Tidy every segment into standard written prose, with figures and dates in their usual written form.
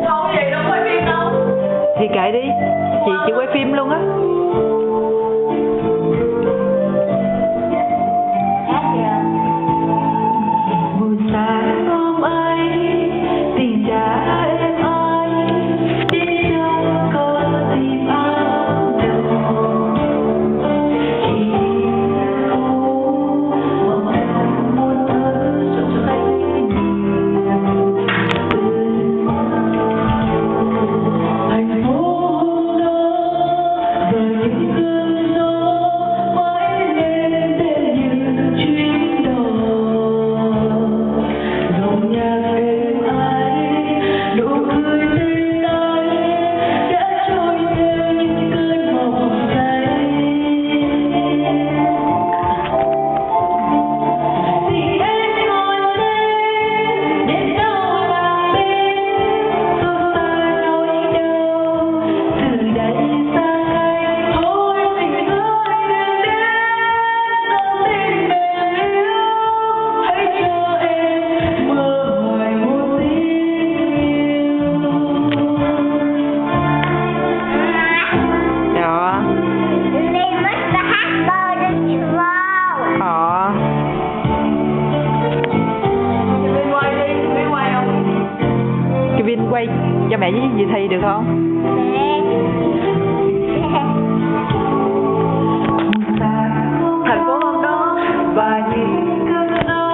Đâu vậy, đâu quay phim đâu. Thì kệ đi, chị quay phim luôn á. Vin quay cho mẹ với dì Thi được không? Thành phố hôm đó và những cơn gió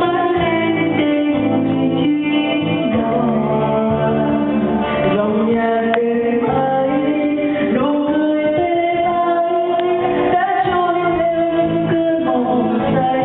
mới lên đêm chuyến đò, dòng nhà đêm ấy nụ cười tê tái đã trôi lên cơn mộng say.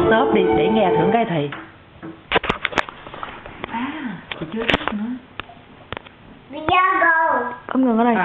Stop đi để nghe thưởng cái thì chị chưa thích nữa. Không ngừng ở đây.